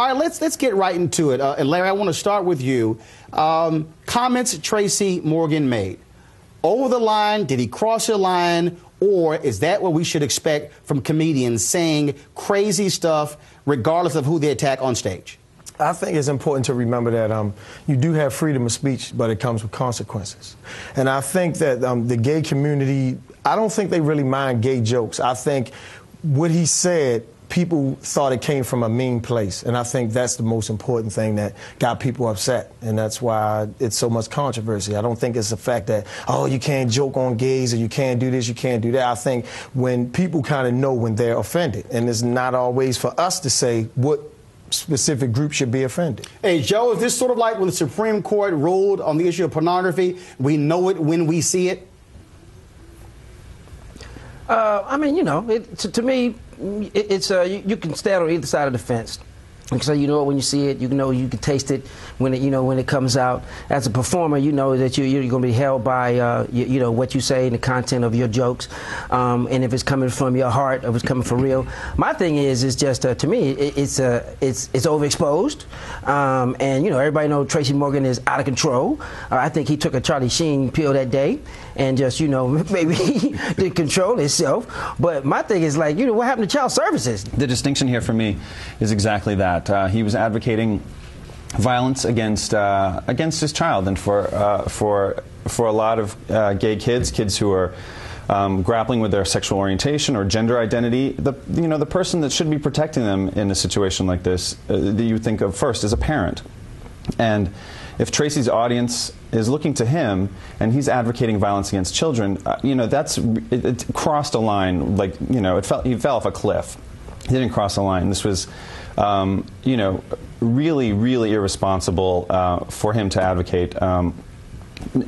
All right, let's get right into it. And Larry, I want to start with you. Comments Tracy Morgan made. Over the line, did he cross the line, or is that what we should expect from comedians saying crazy stuff regardless of who they attack on stage? I think it's important to remember that you do have freedom of speech, but it comes with consequences. And I think that the gay community, I don't think they really mind gay jokes. I think what he said, people thought it came from a mean place. And I think that's the most important thing that got people upset. And that's why it's so much controversy. I don't think it's the fact that, oh, you can't joke on gays or you can't do this, you can't do that. I think when people kind of know when they're offended, and it's not always for us to say what specific group should be offended. Hey, Joe, is this sort of like when the Supreme Court ruled on the issue of pornography? We know it when we see it? I mean, you know, to me, you can stand on either side of the fence. So you know it when you see it, you know you can taste it when it, when it comes out. As a performer, you know that you're going to be held by what you say and the content of your jokes, and if it's coming from your heart, or if it's coming for real. My thing is just to me it's overexposed, and everybody knows Tracy Morgan is out of control. I think he took a Charlie Sheen pill that day and just maybe he didn't control himself. But my thing is like what happened to child services? The distinction here for me is exactly that. He was advocating violence against his child, and for a lot of gay kids who are grappling with their sexual orientation or gender identity, the person that should be protecting them in a situation like this, that you think of first is a parent. And if Tracy's audience is looking to him and he's advocating violence against children, it crossed a line. Like he fell off a cliff. He didn't cross the line. This was really, really irresponsible for him to advocate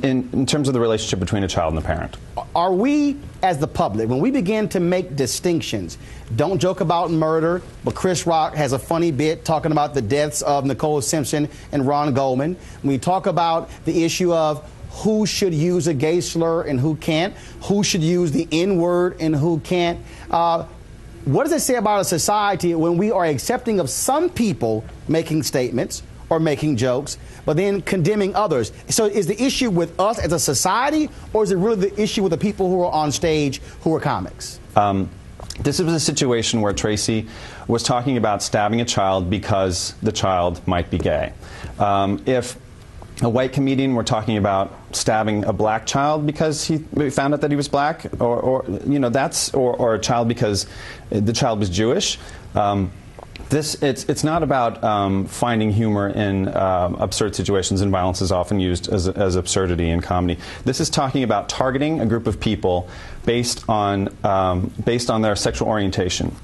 in terms of the relationship between a child and a parent. Are we, as the public, when we begin to make distinctions, don't joke about murder, but Chris Rock has a funny bit talking about the deaths of Nicole Simpson and Ron Goldman. When we talk about the issue of who should use a gay slur and who can't, who should use the N-word and who can't, what does it say about a society when we are accepting of some people making statements or making jokes, but then condemning others? So is the issue with us as a society, or is it really the issue with the people who are on stage who are comics? This was a situation where Tracy was talking about stabbing a child because the child might be gay. If a white comedian were talking about stabbing a black child because he found out that he was black, or a child because the child was Jewish. It's not about finding humor in absurd situations, and violence is often used as absurdity in comedy. This is talking about targeting a group of people based on their sexual orientation.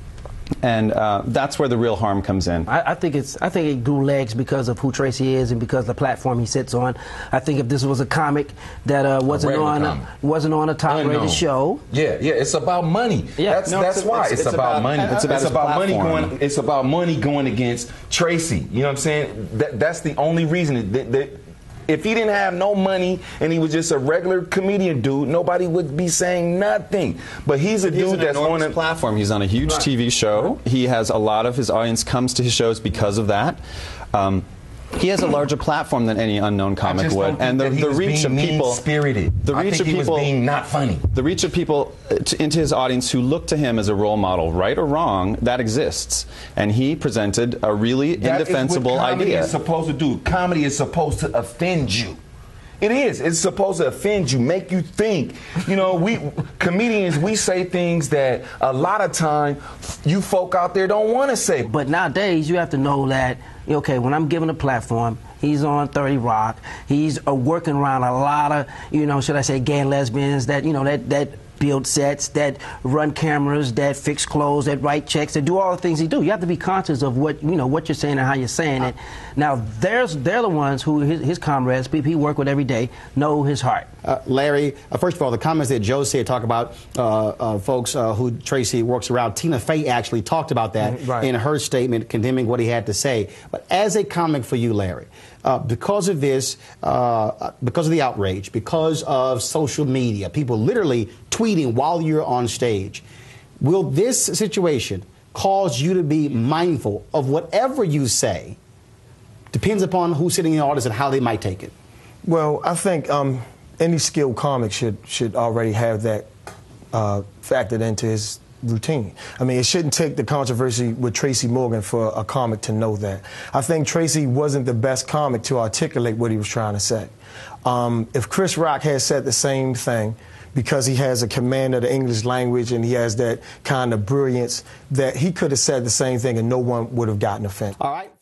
And that's where the real harm comes in. I think it grew legs because of who Tracy is and because of the platform he sits on. I think if this was a comic that wasn't on a top-rated show. Yeah, it's about money. Yeah. That's why it's about money. It's about money going. It's about money going against Tracy. You know what I'm saying? That's the only reason. If he didn't have no money and he was just a regular comedian dude, nobody would be saying nothing. But he's a dude that's on a platform. He's on a huge TV show. He has a lot of his audience comes to his shows because of that. He has a larger platform than any unknown comic would, and the reach of people. The reach of people being not funny. The reach of people into his audience who look to him as a role model, right or wrong, that exists. And he presented a really indefensible idea. Comedy is supposed to do. Comedy is supposed to offend you. It is. It's supposed to offend you, make you think. We comedians, we say things that a lot of time you folk out there don't want to say. But nowadays, you have to know that, okay, when I'm given a platform, he's on 30 Rock, he's working around a lot of, should I say, gay and lesbians that, that build sets, that run cameras, that fix clothes, that write checks, that do all the things he do. You have to be conscious of what you're saying and how you're saying it. Now, they're the ones who his comrades, people he work with every day, know his heart. Larry, first of all, the comments that Joe said talk about folks who Tracy works around. Tina Fey actually talked about that in her statement, condemning what he had to say. But as a comic for you, Larry, because of this, because of the outrage, because of social media, people literally tweeting while you're on stage, will this situation cause you to be mindful of whatever you say depends upon who's sitting in the audience and how they might take it? Well, I think any skilled comic should already have that factored into his routine. I mean, it shouldn't take the controversy with Tracy Morgan for a comic to know that. I think Tracy wasn't the best comic to articulate what he was trying to say. If Chris Rock had said the same thing, because he has a command of the English language and he has that kind of brilliance, that he could have said the same thing and no one would have gotten offended. All right.